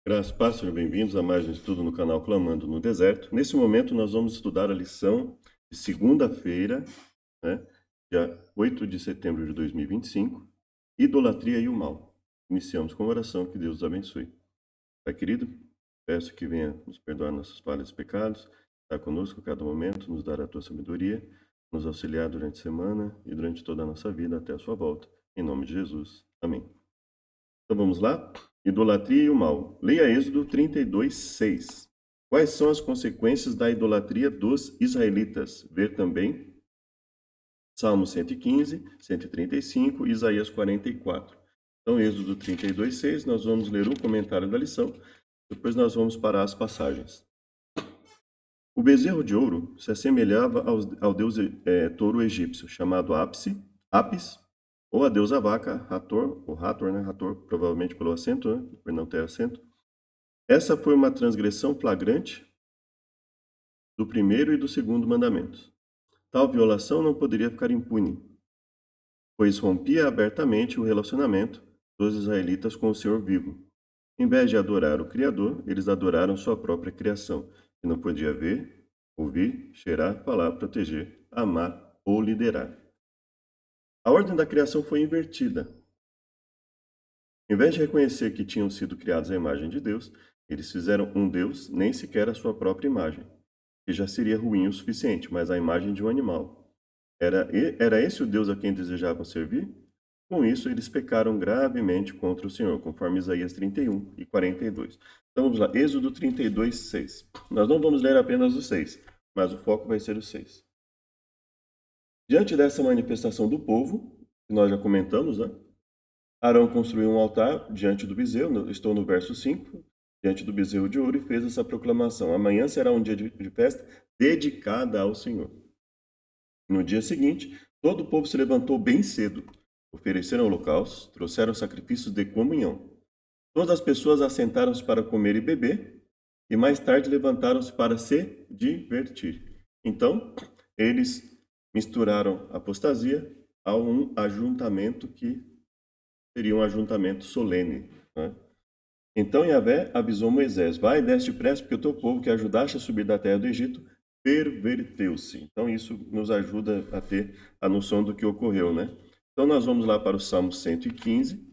Graças a Deus, sejam bem-vindos a mais um estudo no canal Clamando no Deserto. Nesse momento, nós vamos estudar a lição de segunda-feira, né, dia 8 de setembro de 2025, Idolatria e o Mal. Iniciamos com oração, que Deus os abençoe. Pai querido, peço que venha nos perdoar nossas falhas e pecados, estar conosco a cada momento, nos dar a tua sabedoria, nos auxiliar durante a semana e durante toda a nossa vida até a sua volta. Em nome de Jesus. Amém. Então vamos lá? Idolatria e o mal. Leia Êxodo 32:6. Quais são as consequências da idolatria dos israelitas? Ver também Salmo 115, 135 e Isaías 44. Então, Êxodo 32:6, nós vamos ler o comentário da lição, depois nós vamos parar as passagens. O bezerro de ouro se assemelhava ao deus touro egípcio, chamado Apis, ou a deusa vaca, Hathor, ou Hathor, né? Hathor, provavelmente pelo acento, né? Por não ter acento. Essa foi uma transgressão flagrante do primeiro e do segundo mandamentos. Tal violação não poderia ficar impune, pois rompia abertamente o relacionamento dos israelitas com o Senhor vivo. Em vez de adorar o Criador, eles adoraram sua própria criação, que não podia ver, ouvir, cheirar, falar, proteger, amar ou liderar. A ordem da criação foi invertida. Em vez de reconhecer que tinham sido criados à imagem de Deus, eles fizeram um Deus, nem sequer a sua própria imagem, que já seria ruim o suficiente, mas a imagem de um animal. Era esse o Deus a quem desejavam servir? Com isso, eles pecaram gravemente contra o Senhor, conforme Isaías 31 e 42. Então vamos lá, Êxodo 32, 6. Nós não vamos ler apenas o 6, mas o foco vai ser o 6. Diante dessa manifestação do povo, que nós já comentamos, né? Arão construiu um altar diante do bezerro, estou no verso 5, diante do bezerro de ouro, e fez essa proclamação: amanhã será um dia de festa dedicada ao Senhor. No dia seguinte, todo o povo se levantou bem cedo, ofereceram holocaustos, trouxeram sacrifícios de comunhão. Todas as pessoas assentaram-se para comer e beber, e mais tarde levantaram-se para se divertir. Então, eles misturaram apostasia a um ajuntamento que seria um ajuntamento solene, né? Então Yahvé avisou Moisés: vai e desce depressa, porque o teu povo que ajudaste a subir da terra do Egito perverteu-se. Então isso nos ajuda a ter a noção do que ocorreu, né? Então nós vamos lá para o Salmo 115.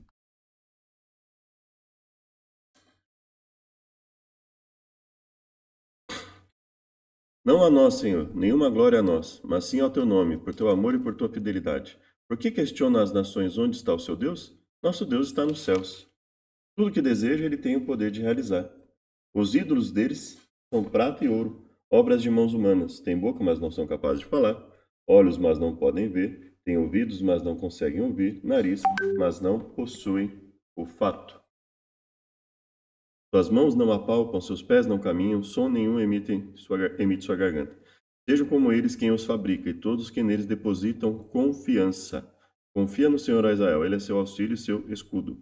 Não a nós, Senhor, nenhuma glória a nós, mas sim ao teu nome, por teu amor e por tua fidelidade. Por que questiona as nações onde está o seu Deus? Nosso Deus está nos céus. Tudo que deseja, ele tem o poder de realizar. Os ídolos deles são prata e ouro, obras de mãos humanas. Têm boca, mas não são capazes de falar. Olhos, mas não podem ver. Têm ouvidos, mas não conseguem ouvir. Nariz, mas não possuem olfato. Suas mãos não apalpam, seus pés não caminham, som nenhum emite sua garganta. Sejam como eles quem os fabrica, e todos que neles depositam confiança. Confia no Senhor Israel, ele é seu auxílio e seu escudo.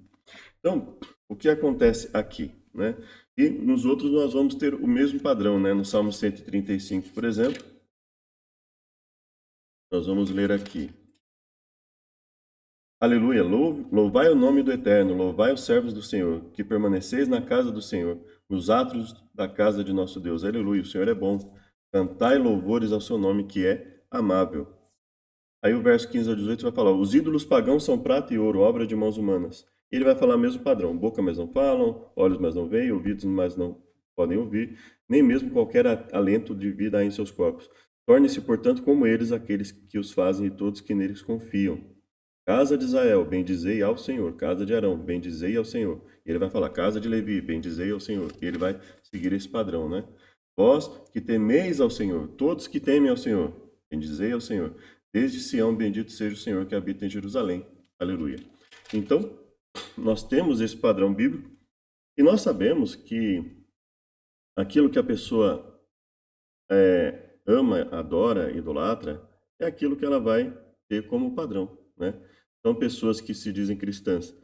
Então, o que acontece aqui, né? E nos outros nós vamos ter o mesmo padrão, né? No Salmo 135, por exemplo, nós vamos ler aqui: Aleluia, louvai o nome do Eterno, louvai os servos do Senhor, que permaneceis na casa do Senhor, nos átrios da casa de nosso Deus. Aleluia, o Senhor é bom. Cantai louvores ao seu nome, que é amável. Aí o verso 15 a 18 vai falar: os ídolos pagãos são prata e ouro, obra de mãos humanas. E ele vai falar o mesmo padrão: boca, mas não falam, olhos, mas não veem, ouvidos, mas não podem ouvir, nem mesmo qualquer alento de vida há em seus corpos. Torne-se, portanto, como eles, aqueles que os fazem e todos que neles confiam. Casa de Israel, bendizei ao Senhor. Casa de Arão, bendizei ao Senhor. E ele vai falar: casa de Levi, bendizei ao Senhor. E ele vai seguir esse padrão, né? Vós que temeis ao Senhor, todos que temem ao Senhor, bendizei ao Senhor. Desde Sião, bendito seja o Senhor que habita em Jerusalém. Aleluia. Então, nós temos esse padrão bíblico e nós sabemos que aquilo que a pessoa ama, adora, idolatra, é aquilo que ela vai ter como padrão, né? Então, pessoas que se dizem cristãs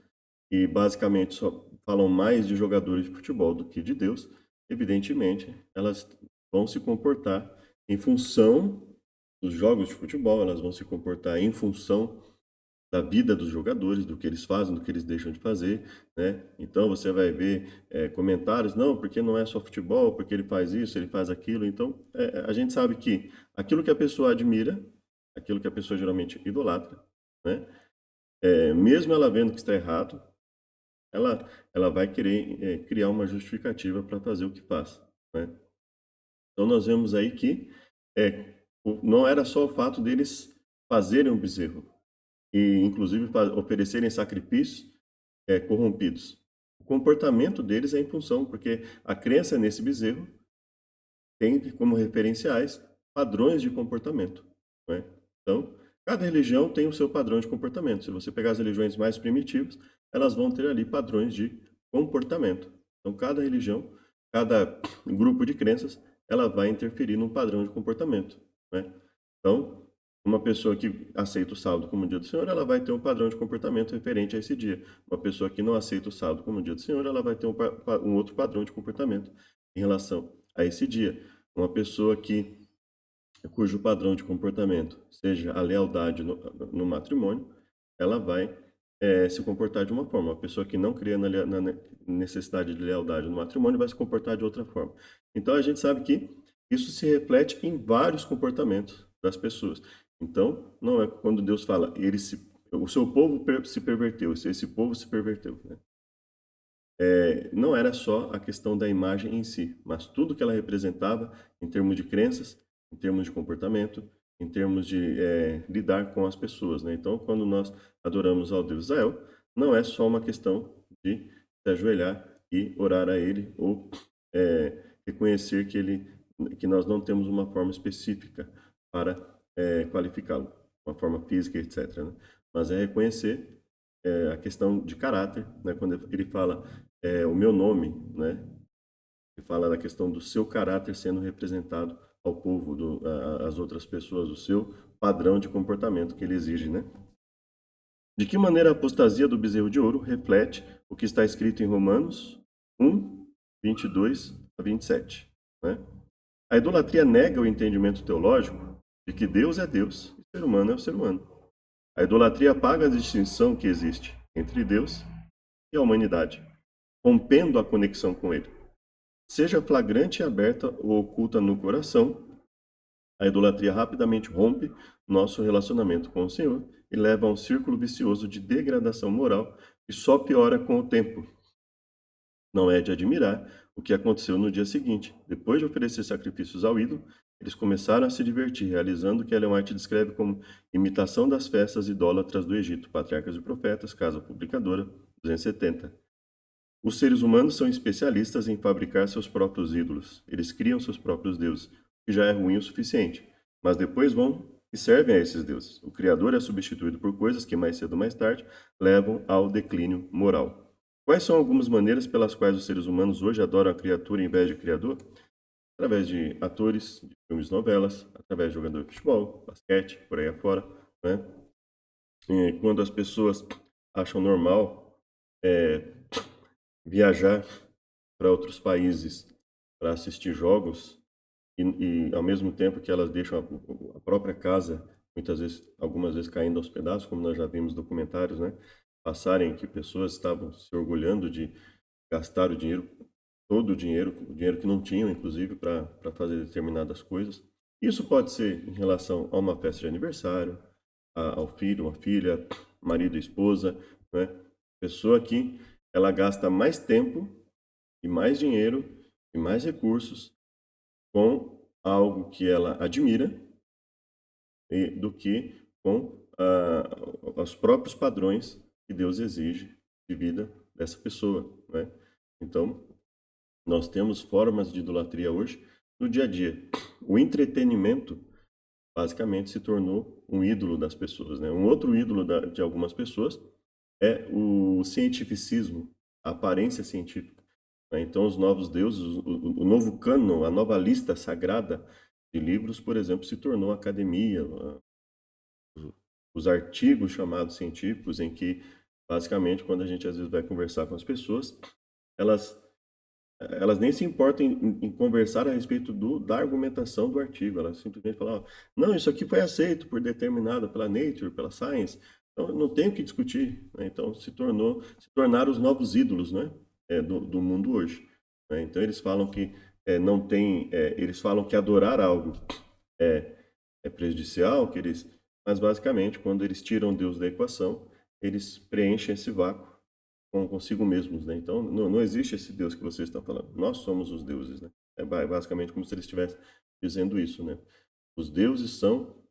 e basicamente só falam mais de jogadores de futebol do que de Deus, evidentemente, elas vão se comportar em função dos jogos de futebol, elas vão se comportar em função da vida dos jogadores, do que eles fazem, do que eles deixam de fazer, né? Então você vai ver comentários, não, porque não é só futebol, porque ele faz isso, ele faz aquilo. Então a gente sabe que aquilo que a pessoa admira, aquilo que a pessoa geralmente idolatra, né? Mesmo ela vendo que está errado, ela vai querer criar uma justificativa para fazer o que faz, né? Então nós vemos aí que não era só o fato deles fazerem um bezerro e inclusive oferecerem sacrifícios corrompidos. O comportamento deles é em função, porque a crença nesse bezerro tem como referenciais padrões de comportamento, né? Então, cada religião tem o seu padrão de comportamento. Se você pegar as religiões mais primitivas, elas vão ter ali padrões de comportamento. Então, cada religião, cada grupo de crenças, ela vai interferir num padrão de comportamento, né? Então, uma pessoa que aceita o sábado como dia do Senhor, ela vai ter um padrão de comportamento referente a esse dia. Uma pessoa que não aceita o sábado como dia do Senhor, ela vai ter um outro padrão de comportamento em relação a esse dia. Uma pessoa cujo padrão de comportamento seja a lealdade no matrimônio, ela vai se comportar de uma forma. Uma pessoa que não crê na necessidade de lealdade no matrimônio vai se comportar de outra forma. Então a gente sabe que isso se reflete em vários comportamentos das pessoas. Então, não é quando Deus fala, o seu povo se perverteu, esse povo se perverteu, né? Não era só a questão da imagem em si, mas tudo que ela representava em termos de crenças, em termos de comportamento, em termos de lidar com as pessoas, né? Então, quando nós adoramos ao Deus Israel, não é só uma questão de se ajoelhar e orar a Ele ou reconhecer que nós não temos uma forma específica para qualificá-lo, uma forma física, etc., né? Mas é reconhecer a questão de caráter, né? Quando ele fala o meu nome, né? Ele fala da questão do seu caráter sendo representado ao povo, às outras pessoas, o seu padrão de comportamento que ele exige, né? De que maneira a apostasia do bezerro de ouro reflete o que está escrito em Romanos 1, 22 a 27, né? A idolatria nega o entendimento teológico de que Deus é Deus e o ser humano é o ser humano. A idolatria apaga a distinção que existe entre Deus e a humanidade, rompendo a conexão com ele. Seja flagrante e aberta ou oculta no coração, a idolatria rapidamente rompe nosso relacionamento com o Senhor e leva a um círculo vicioso de degradação moral que só piora com o tempo. Não é de admirar o que aconteceu no dia seguinte. Depois de oferecer sacrifícios ao ídolo, eles começaram a se divertir, realizando o que Ellen White descreve como imitação das festas idólatras do Egito, Patriarcas e Profetas, Casa Publicadora, 270. Os seres humanos são especialistas em fabricar seus próprios ídolos. Eles criam seus próprios deuses, o que já é ruim o suficiente. Mas depois vão e servem a esses deuses. O Criador é substituído por coisas que mais cedo ou mais tarde levam ao declínio moral. Quais são algumas maneiras pelas quais os seres humanos hoje adoram a criatura em vez de Criador? Através de atores, de filmes, novelas, através de jogador de futebol, basquete, por aí afora, né? E quando as pessoas acham normal viajar para outros países para assistir jogos e ao mesmo tempo que elas deixam a própria casa, muitas vezes, algumas vezes caindo aos pedaços, como nós já vimos documentários, né? Passarem que pessoas estavam se orgulhando de gastar o dinheiro, todo o dinheiro que não tinham, inclusive, para fazer determinadas coisas. Isso pode ser em relação a uma festa de aniversário, ao filho, uma filha, marido e esposa, né? Pessoa que ela gasta mais tempo e mais dinheiro e mais recursos com algo que ela admira do que com os próprios padrões que Deus exige de vida dessa pessoa, né? Então, nós temos formas de idolatria hoje no dia a dia. O entretenimento basicamente se tornou um ídolo das pessoas, né? Um outro ídolo de algumas pessoas é o cientificismo, a aparência científica, né? Então, os novos deuses, o novo cânon, a nova lista sagrada de livros, por exemplo, se tornou a academia, os artigos chamados científicos, em que, basicamente, quando a gente às vezes vai conversar com as pessoas, elas elas nem se importam em conversar a respeito da argumentação do artigo. Elas simplesmente falam, não, isso aqui foi aceito por determinado, pela Nature, pela Science, Então, não tem o que discutir, né? Então, se tornaram os novos ídolos, né? Do mundo hoje, né? Então, eles falam que não tem, eles falam que adorar algo é, é prejudicial, mas basicamente, quando eles tiram Deus da equação, eles preenchem esse vácuo consigo mesmos, né? Então, não existe esse Deus que vocês estão falando. Nós somos os deuses, né? É basicamente como se eles estivessem dizendo isso, né? Os deuses são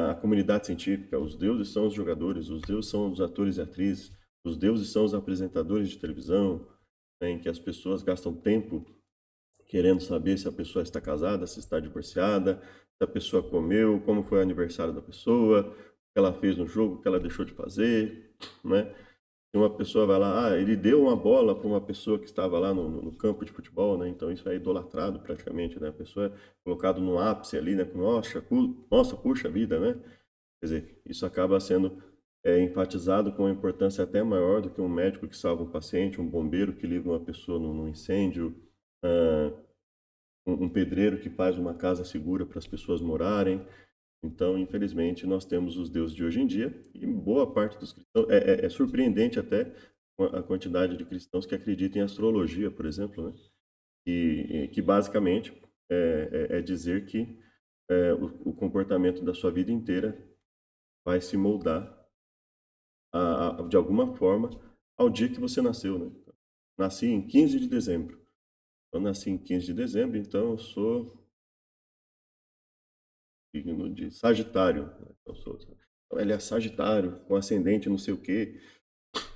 a comunidade científica, os deuses são os jogadores, os deuses são os atores e atrizes, os deuses são os apresentadores de televisão, né, em que as pessoas gastam tempo querendo saber se a pessoa está casada, se está divorciada, se a pessoa comeu, como foi o aniversário da pessoa, o que ela fez no jogo, o que ela deixou de fazer, né? E uma pessoa vai lá, ele deu uma bola para uma pessoa que estava lá no campo de futebol, né? Então isso é idolatrado praticamente, né? A pessoa é colocada no ápice ali, né? Nossa, puxa vida, né? Quer dizer, isso acaba sendo enfatizado com uma importância até maior do que um médico que salva um paciente, um bombeiro que livra uma pessoa num incêndio, ah, um pedreiro que faz uma casa segura para as pessoas morarem. Então, infelizmente, nós temos os deuses de hoje em dia e boa parte dos cristãos. É surpreendente até a quantidade de cristãos que acreditam em astrologia, por exemplo, né? Que basicamente é dizer que o comportamento da sua vida inteira vai se moldar de alguma forma ao dia que você nasceu, né? Nasci em 15 de dezembro. Eu nasci em 15 de dezembro, então eu sou signo de Sagitário, né? Então, ele é Sagitário, com ascendente não sei o quê.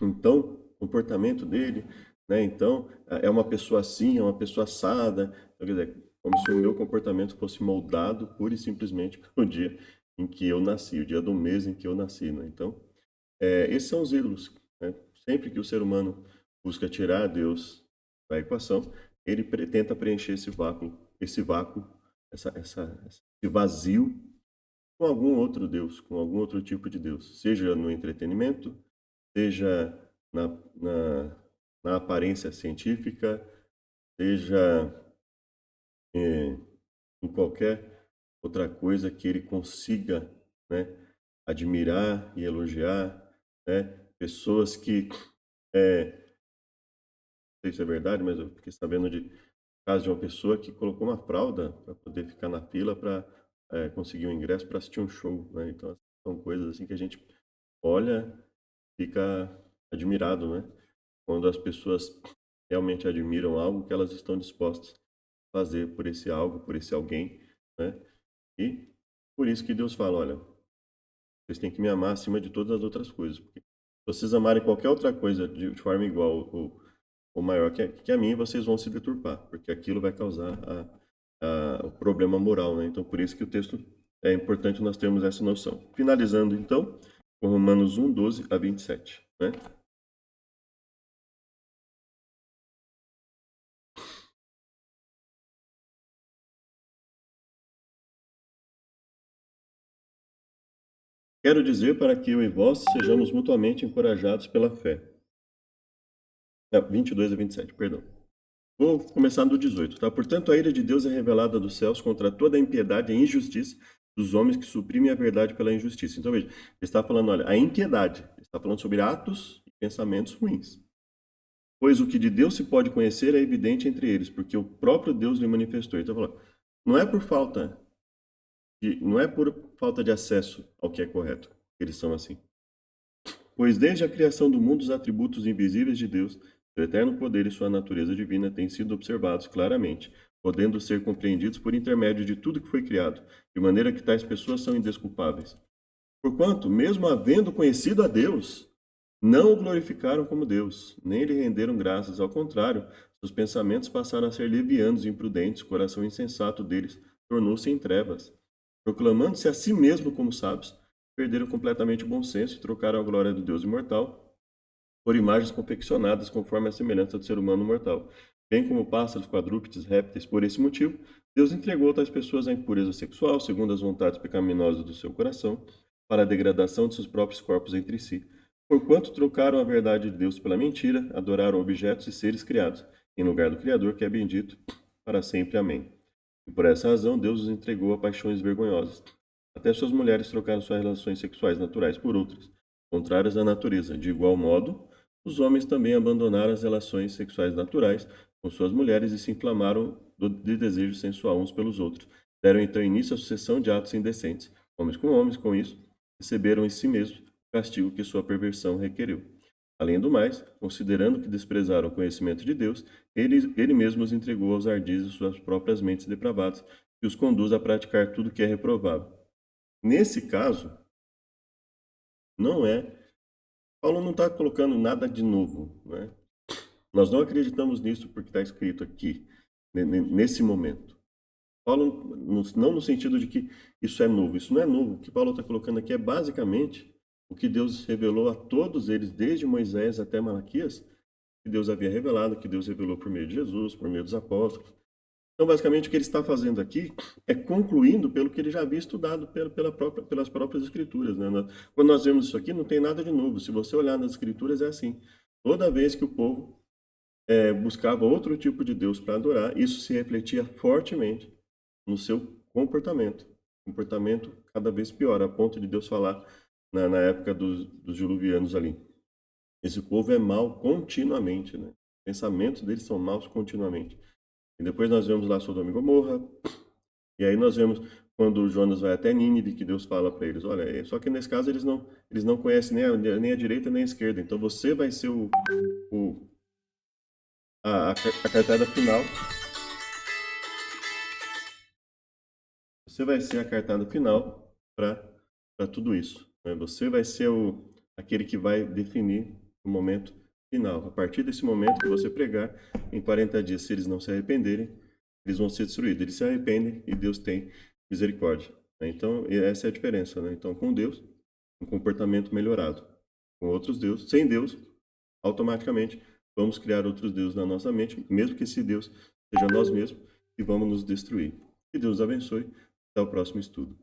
Então, o comportamento dele, né? Então, é uma pessoa assim, é uma pessoa assada. Então, quer dizer, como se o meu comportamento fosse moldado pura e simplesmente pelo dia em que eu nasci, o dia do mês em que eu nasci, né? Então, esses são os ídolos, né? Sempre que o ser humano busca tirar Deus da equação, ele tenta preencher esse vácuo, esse vazio com algum outro Deus, com algum outro tipo de Deus, seja no entretenimento, seja na, na, na aparência científica, seja eh, em qualquer outra coisa que ele consiga, né, admirar e elogiar, né, pessoas que, não sei se é verdade, mas eu fiquei sabendo de caso de uma pessoa que colocou uma fralda para poder ficar na fila para conseguir um ingresso para assistir um show, né? Então são coisas assim que a gente olha, fica admirado, né? Quando as pessoas realmente admiram algo que elas estão dispostas a fazer por esse algo, por esse alguém, né? E por isso que Deus fala, olha, vocês têm que me amar acima de todas as outras coisas, porque se vocês amarem qualquer outra coisa de forma igual ou maior que a minha, vocês vão se deturpar, porque aquilo vai causar o problema moral, né? Então, por isso que o texto é importante nós termos essa noção. Finalizando, então, com Romanos 1, 12 a 27, né? Quero dizer para que eu e vós sejamos mutuamente encorajados pela fé. 22 a 27, perdão. Vou começar do 18, tá? Portanto, a ira de Deus é revelada dos céus contra toda a impiedade e injustiça dos homens que suprimem a verdade pela injustiça. Então, veja, ele está falando, olha, a impiedade. Ele está falando sobre atos e pensamentos ruins. Pois o que de Deus se pode conhecer é evidente entre eles, porque o próprio Deus lhe manifestou. Então, falando, não é por falta de acesso ao que é correto que eles são assim. Pois desde a criação do mundo os atributos invisíveis de Deus, seu eterno poder e sua natureza divina têm sido observados claramente, podendo ser compreendidos por intermédio de tudo que foi criado, de maneira que tais pessoas são indesculpáveis. Porquanto, mesmo havendo conhecido a Deus, não o glorificaram como Deus, nem lhe renderam graças, ao contrário, seus pensamentos passaram a ser levianos e imprudentes, o coração insensato deles tornou-se em trevas. Proclamando-se a si mesmo como sábios, perderam completamente o bom senso e trocaram a glória do Deus imortal por imagens confeccionadas conforme a semelhança do ser humano mortal, bem como pássaros, quadrúpedes, répteis. Por esse motivo, Deus entregou tais pessoas à impureza sexual, segundo as vontades pecaminosas do seu coração, para a degradação de seus próprios corpos entre si. Porquanto trocaram a verdade de Deus pela mentira, adoraram objetos e seres criados, em lugar do Criador, que é bendito para sempre. Amém. E por essa razão, Deus os entregou a paixões vergonhosas. Até suas mulheres trocaram suas relações sexuais naturais por outras, contrárias à natureza. De igual modo, os homens também abandonaram as relações sexuais naturais com suas mulheres e se inflamaram de desejo sensual uns pelos outros. Deram então início à sucessão de atos indecentes. Homens, com isso, receberam em si mesmos o castigo que sua perversão requeriu. Além do mais, considerando que desprezaram o conhecimento de Deus, ele mesmo os entregou aos ardis de suas próprias mentes depravadas, que os conduz a praticar tudo que é reprovável. Nesse caso, não é. Paulo não está colocando nada de novo, né? Nós não acreditamos nisso porque está escrito aqui, nesse momento. Paulo, não no sentido de que isso é novo. Isso não é novo. O que Paulo está colocando aqui é basicamente o que Deus revelou a todos eles, desde Moisés até Malaquias, que Deus havia revelado, que Deus revelou por meio de Jesus, por meio dos apóstolos. Então, basicamente, o que ele está fazendo aqui é concluindo pelo que ele já havia estudado pelas próprias escrituras. Né? Quando nós vemos isso aqui, não tem nada de novo. Se você olhar nas escrituras, é assim. Toda vez que o povo buscava outro tipo de Deus para adorar, isso se refletia fortemente no seu comportamento. Comportamento cada vez pior, a ponto de Deus falar na época dos diluvianos ali. Esse povo é mau continuamente, né? Os pensamentos deles são maus continuamente. E depois nós vemos lá Sodoma e Gomorra, e aí nós vemos quando Jonas vai até Nínive, que Deus fala para eles, olha, só que nesse caso eles não conhecem nem a direita nem a esquerda, então você vai ser a cartada final, você vai ser a cartada final para tudo isso. Né? Você vai ser aquele que vai definir o momento final. A partir desse momento que você pregar, em 40 dias, se eles não se arrependerem, eles vão ser destruídos. Eles se arrependem e Deus tem misericórdia. Né? Então, essa é a diferença. Né? Então, com Deus, um comportamento melhorado. Com outros deuses, sem Deus, automaticamente vamos criar outros deuses na nossa mente, mesmo que esse Deus seja nós mesmos, e vamos nos destruir. Que Deus abençoe. Até o próximo estudo.